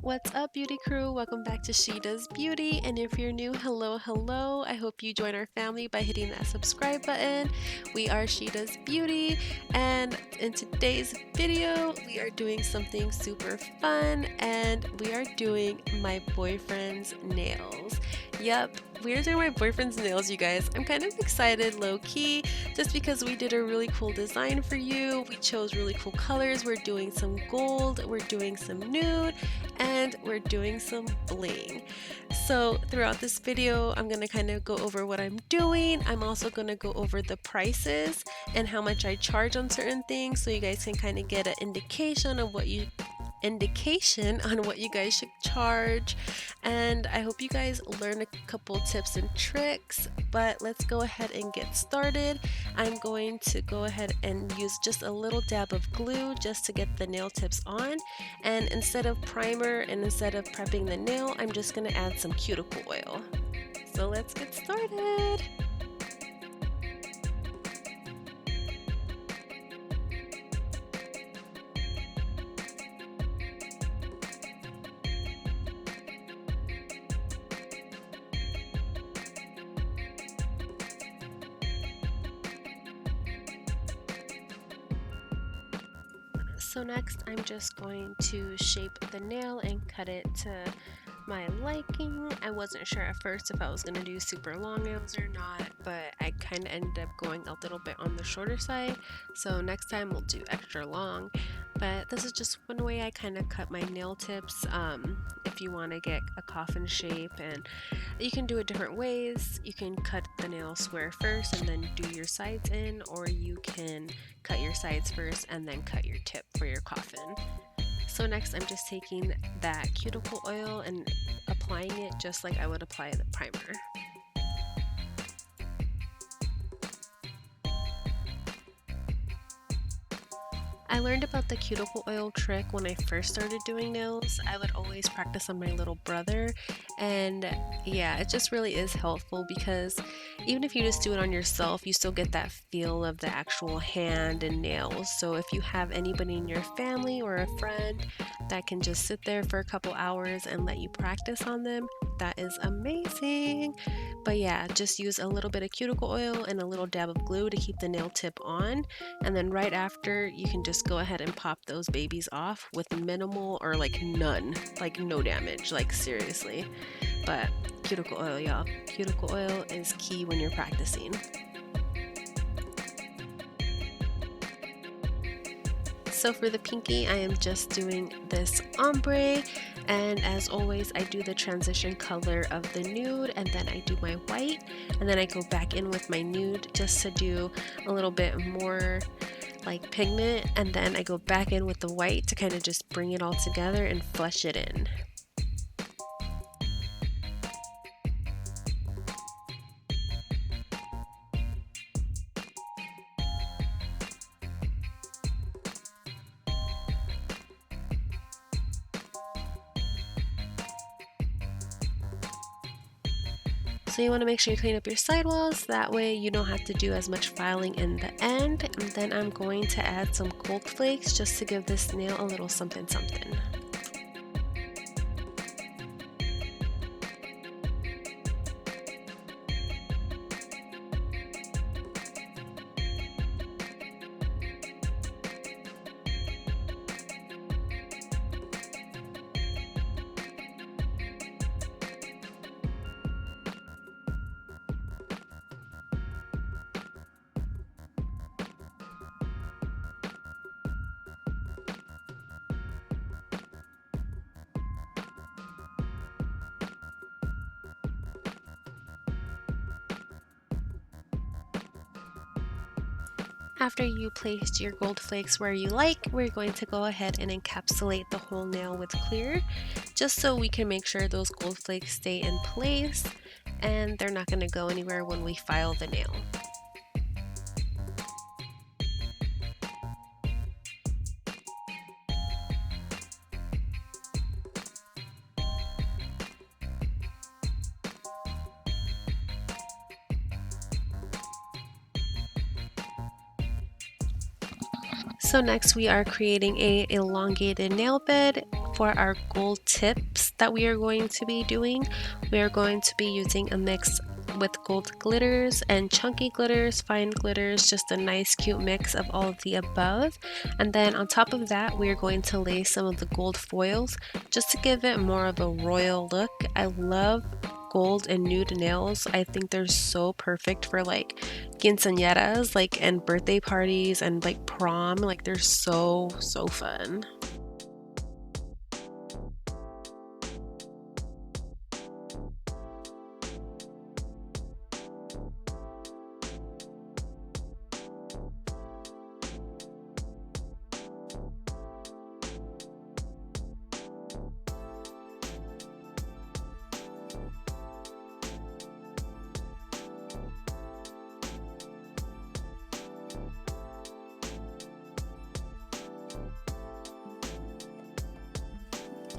What's up, beauty crew? Welcome back to Shedoesbeauty. And if you're new, hello. I hope you join our family by hitting that subscribe button. We are Shedoesbeauty, and in today's video, we are doing something super fun, and we are doing my boyfriend's nails. Yep, we are doing my boyfriend's nails, you guys. I'm kind of excited, low-key, just because we did a really cool design for you. We chose really cool colors. We're doing some gold, we're doing some nude, and we're doing some bling. So throughout this video, I'm going to kind of go over what I'm doing. I'm also going to go over the prices and how much I charge on certain things, so you guys can kind of get an indication on what you guys should charge. And I hope you guys learn a couple tips and tricks, but let's go ahead and get started. I'm going to go ahead and use just a little dab of glue just to get the nail tips on, and instead of primer and instead of prepping the nail, I'm just going to add some cuticle oil. So let's get started. So next, I'm just going to shape the nail and cut it to my liking. I wasn't sure at first if I was going to do super long nails or not, but I kind of ended up going a little bit on the shorter side. So next time we'll do extra long. But this is just one way I kind of cut my nail tips. If you want to get a coffin shape, and you can do it different ways. You can cut the nail square first and then do your sides in, or you can cut your sides first and then cut your tip for your coffin. So next, I'm just taking that cuticle oil and applying it just like I would apply the primer. I learned about the cuticle oil trick when I first started doing nails. I would always practice on my little brother, and yeah, it just really is helpful because even if you just do it on yourself, you still get that feel of the actual hand and nails. So if you have anybody in your family or a friend that can just sit there for a couple hours and let you practice on them, that is amazing. But yeah, just use a little bit of cuticle oil and a little dab of glue to keep the nail tip on, and then right after you can just go ahead and pop those babies off with minimal or like none, like no damage, like seriously. But cuticle oil, y'all, cuticle oil is key when you're practicing. So for the pinky, I am just doing this ombre, and as always, I do the transition color of the nude, and then I do my white, and then I go back in with my nude just to do a little bit more like pigment, and then I go back in with the white to kind of just bring it all together and flush it in. So you want to make sure you clean up your sidewalls, that way you don't have to do as much filing in the end. And then I'm going to add some gold flakes just to give this nail a little something something. After you placed your gold flakes where you like, we're going to go ahead and encapsulate the whole nail with clear, just so we can make sure those gold flakes stay in place and they're not going to go anywhere when we file the nail. So next we are creating a elongated nail bed for our gold tips that we are going to be doing, we are going to be using a mix with gold glitters and chunky glitters, fine glitters, just a nice cute mix of all of the above. And then on top of that, we are going to lay some of the gold foils just to give it more of a royal look. I love gold and nude nails. I think they're so perfect for like quinceañeras, like, and birthday parties and like prom. Like, they're so fun.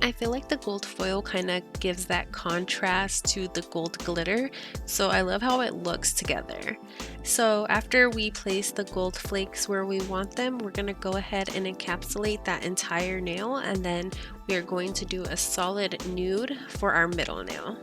I feel like the gold foil kind of gives that contrast to the gold glitter, so I love how it looks together. So after we place the gold flakes where we want them, we're going to go ahead and encapsulate that entire nail, and then we are going to do a solid nude for our middle nail.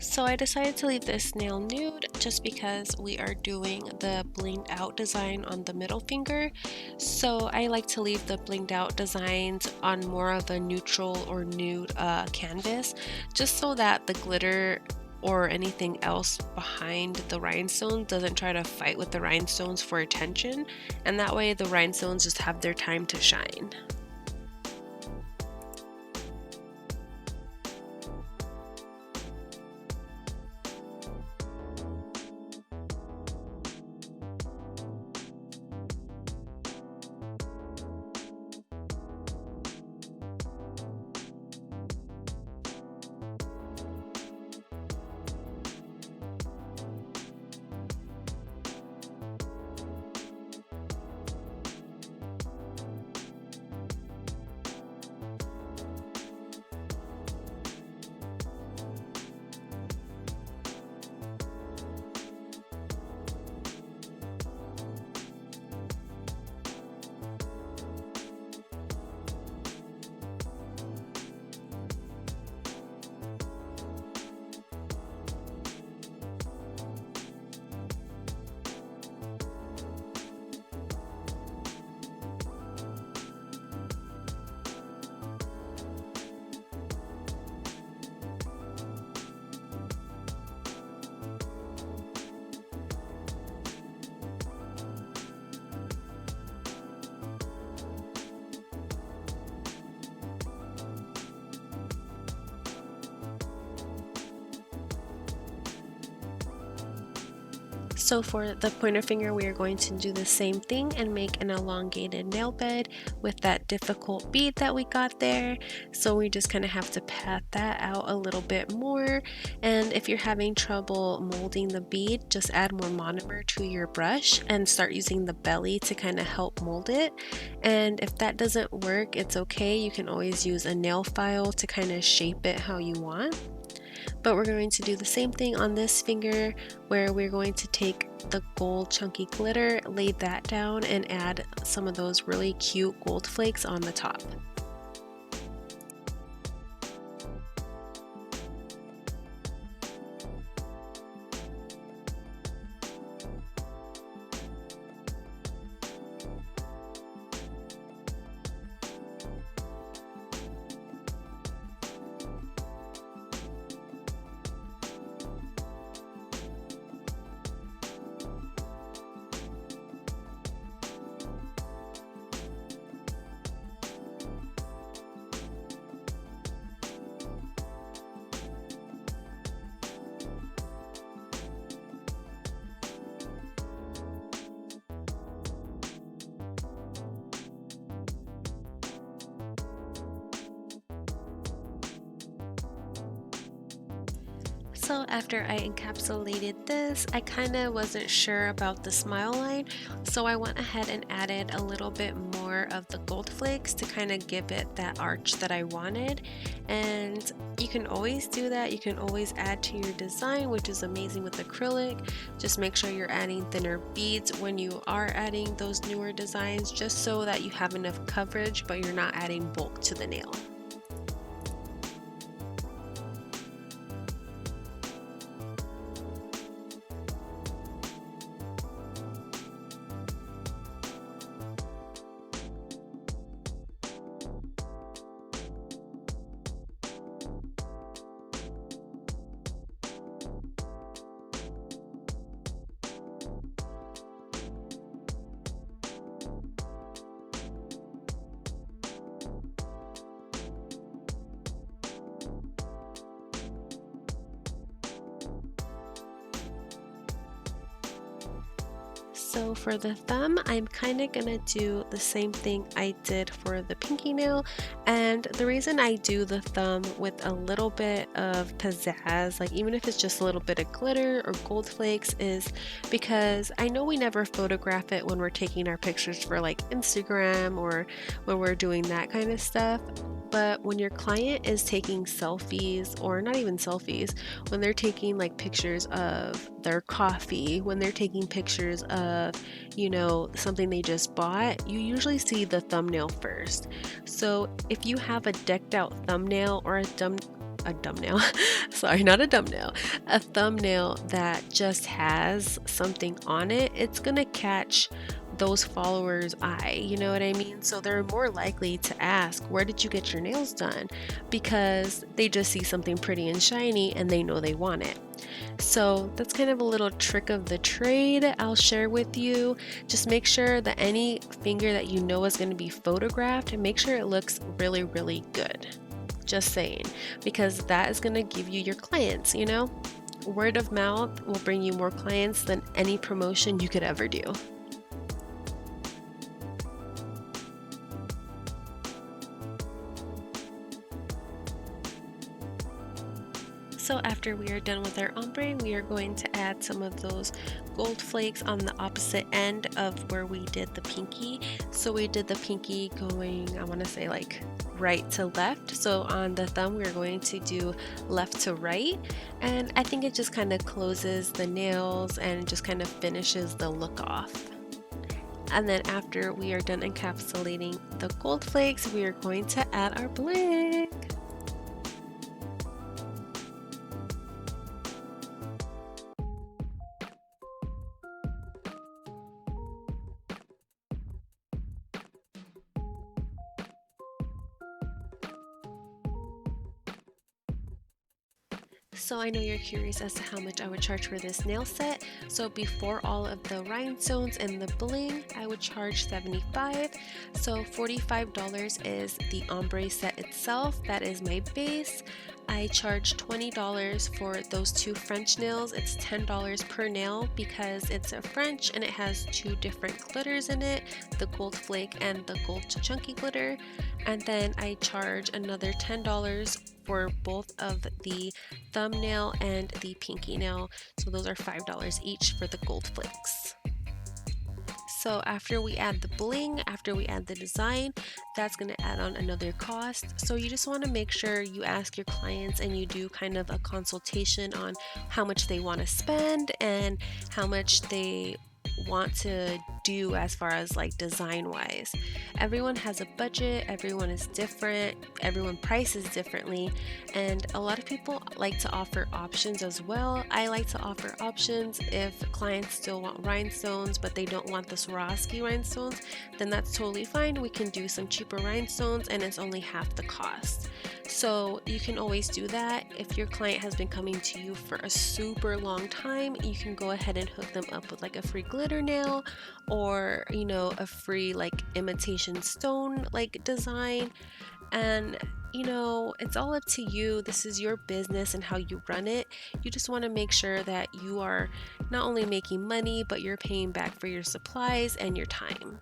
So I decided to leave this nail nude just because we are doing the blinged out design on the middle finger. So I like to leave the blinged out designs on more of a neutral or nude canvas, just so that the glitter or anything else behind the rhinestone doesn't try to fight with the rhinestones for attention, and that way the rhinestones just have their time to shine. So for the pointer finger, we are going to do the same thing and make an elongated nail bed with that difficult bead that we got there. So we just kind of have to pat that out a little bit more. And if you're having trouble molding the bead, just add more monomer to your brush and start using the belly to kind of help mold it. And if that doesn't work, it's okay. You can always use a nail file to kind of shape it how you want. But we're going to do the same thing on this finger, where we're going to take the gold chunky glitter, lay that down, and add some of those really cute gold flakes on the top. So after I encapsulated this, I kind of wasn't sure about the smile line, so I went ahead and added a little bit more of the gold flakes to kind of give it that arch that I wanted. And you can always do that. You can always add to your design, which is amazing with acrylic. Just make sure you're adding thinner beads when you are adding those newer designs, just so that you have enough coverage but you're not adding bulk to the nail. So for the thumb, I'm kind of gonna do the same thing I did for the pinky nail, and the reason I do the thumb with a little bit of pizzazz, like even if it's just a little bit of glitter or gold flakes, is because I know we never photograph it when we're taking our pictures for like Instagram or when we're doing that kind of stuff. But when your client is taking selfies, or not even selfies, when they're taking like pictures of their coffee, when they're taking pictures of, you know, something they just bought, you usually see the thumbnail first. So if you have a decked out thumbnail or a thumbnail, sorry, not a thumbnail, a thumbnail that just has something on it, it's gonna catch those followers' eye, you know what I mean? So they're more likely to ask, where did you get your nails done? Because they just see something pretty and shiny and they know they want it. So that's kind of a little trick of the trade I'll share with you. Just make sure that any finger that you know is going to be photographed, and make sure it looks really, really good. Just saying, because that is going to give you your clients, you know? Word of mouth will bring you more clients than any promotion you could ever do. So after we are done with our ombre, we are going to add some of those gold flakes on the opposite end of where we did the pinky. So we did the pinky going, I want to say like right to left. So on the thumb, we're going to do left to right. And I think it just kind of closes the nails and just kind of finishes the look off. And then after we are done encapsulating the gold flakes, we are going to add our bling. So I know you're curious as to how much I would charge for this nail set. So before all of the rhinestones and the bling, I would charge $75. So $45 is the ombre set itself. That is my base. I charge $20 for those two French nails. It's $10 per nail because it's a French and it has two different glitters in it, the gold flake and the gold chunky glitter. And then I charge another $10 for both of the thumbnail and the pinky nail. So those are $5 each for the gold flakes. So after we add the bling, after we add the design, that's going to add on another cost. So you just want to make sure you ask your clients and you do kind of a consultation on how much they want to spend and how much they want to do as far as like design wise. Everyone has a budget, everyone is different, everyone prices differently, and a lot of people like to offer options as well. I like to offer options if clients still want rhinestones but they don't want the Swarovski rhinestones, then that's totally fine. We can do some cheaper rhinestones and it's only half the cost. So you can always do that. If your client has been coming to you for a super long time, you can go ahead and hook them up with like a free glitter nail or, you know, a free like imitation stone like design. And you know, it's all up to you. This is your business and how you run it. You just want to make sure that you are not only making money, but you're paying back for your supplies and your time.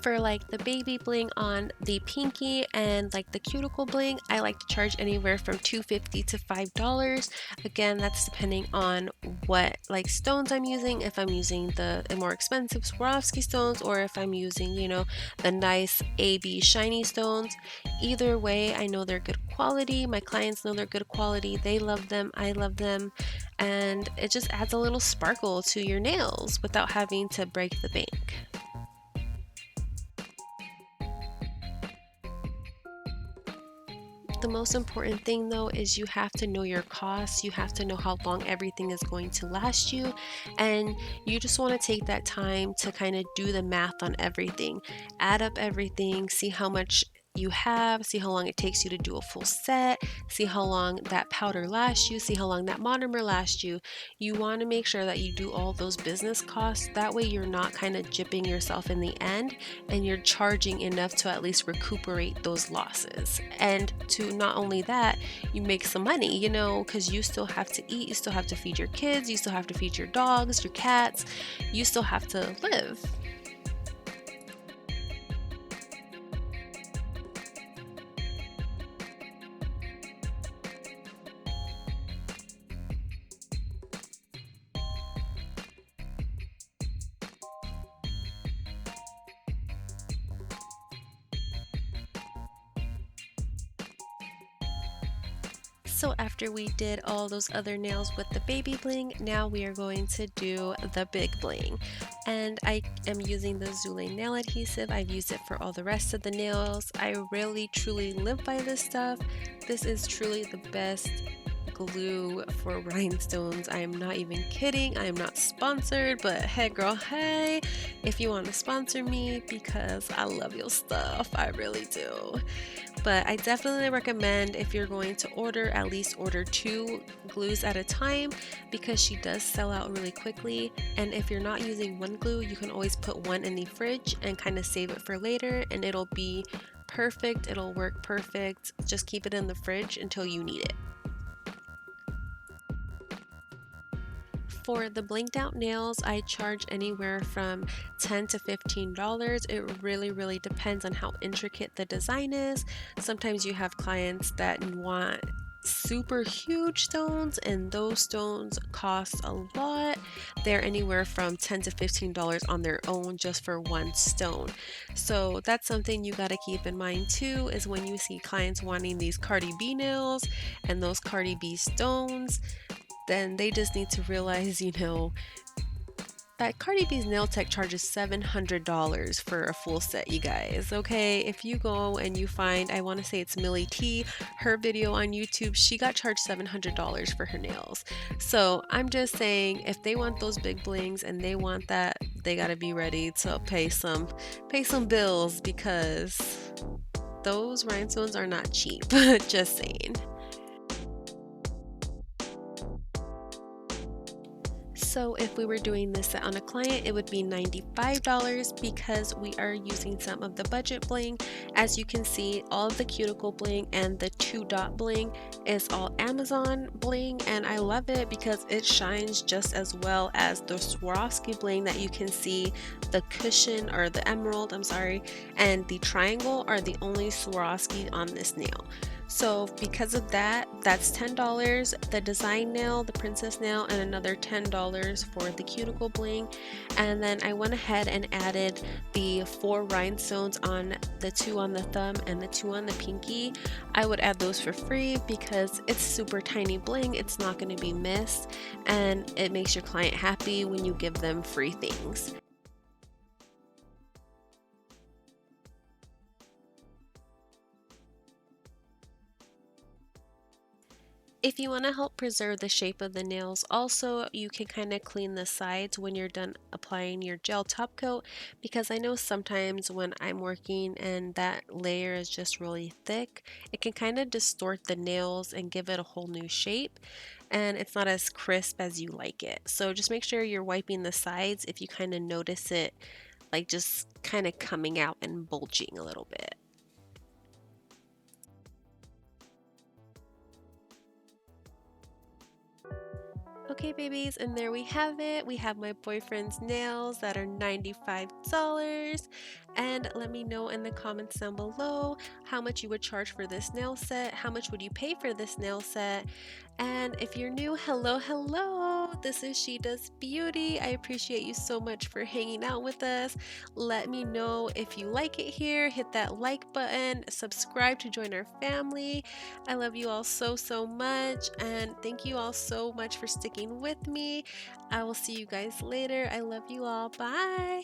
For like the baby bling on the pinky and like the cuticle bling, I like to charge anywhere from $2.50 to $5. Again, that's depending on what like stones I'm using, if I'm using the more expensive Swarovski stones or if I'm using, you know, the nice AB shiny stones. Either way, I know they're good quality. My clients know they're good quality. They love them, I love them, and it just adds a little sparkle to your nails without having to break the bank. The most important thing though is you have to know your costs, you have to know how long everything is going to last you, and you just want to take that time to kind of do the math on everything. Add up everything, see how much you have, see how long it takes you to do a full set, see how long that powder lasts you, see how long that monomer lasts you. You want to make sure that you do all those business costs. That way you're not kind of gypping yourself in the end and you're charging enough to at least recuperate those losses. And to not only that, you make some money, you know, because you still have to eat, you still have to feed your kids, you still have to feed your dogs, your cats, you still have to live. So after we did all those other nails with the baby bling, now we are going to do the big bling. And I am using the Zulay nail adhesive. I've used it for all the rest of the nails. I really truly live by this stuff. This is truly the best glue for rhinestones. I am not even kidding. I am not sponsored, but hey girl, hey, if you want to sponsor me, because I love your stuff, I really do. But I definitely recommend, if you're going to order, at least order 2 glues at a time, because she does sell out really quickly. And if you're not using one glue, you can always put one in the fridge and kind of save it for later, and it'll be perfect, it'll work perfect. Just keep it in the fridge until you need it. For the blinged out nails, I charge anywhere from $10 to $15. It really depends on how intricate the design is. Sometimes you have clients that want super huge stones, and those stones cost a lot. They're anywhere from $10 to $15 on their own just for one stone. So that's something you got to keep in mind too, is when you see clients wanting these Cardi B nails and those Cardi B stones, then they just need to realize, you know, that Cardi B's nail tech charges $700 for a full set, you guys. Okay, if you go and you find, I want to say it's Millie T, her video on YouTube, she got charged $700 for her nails. So I'm just saying, if they want those big blings and they want that, they gotta be ready to pay some bills, because those rhinestones are not cheap. Just saying. So if we were doing this set on a client, it would be $95, because we are using some of the budget bling. As you can see, all of the cuticle bling and the 2-dot bling is all Amazon bling, and I love it because it shines just as well as the Swarovski bling that you can see. The cushion, or the emerald, I'm sorry, and the triangle are the only Swarovski on this nail. So because of that, that's $10. The design nail, the princess nail, and another $10 for the cuticle bling. And then I went ahead and added the 4 rhinestones on the 2 on the thumb and the 2 on the pinky. I would add those for free because it's super tiny bling. It's not going to be missed, and it makes your client happy when you give them free things. If you want to help preserve the shape of the nails also, you can kind of clean the sides when you're done applying your gel top coat, because I know sometimes when I'm working and that layer is just really thick, it can kind of distort the nails and give it a whole new shape, and it's not as crisp as you like it. So just make sure you're wiping the sides if you kind of notice it like just kind of coming out and bulging a little bit. Okay, babies, and there we have it. We have my boyfriend's nails that are $95. And let me know in the comments down below how much you would charge for this nail set, how much would you pay for this nail set. And if you're new, hello, hello, this is Shedoesbeauty. I appreciate you so much for hanging out with us. Let me know if you like it here, hit that like button, subscribe to join our family. I love you all so, so much, and thank you all so much for sticking with me. I will see you guys later. I love you all. Bye.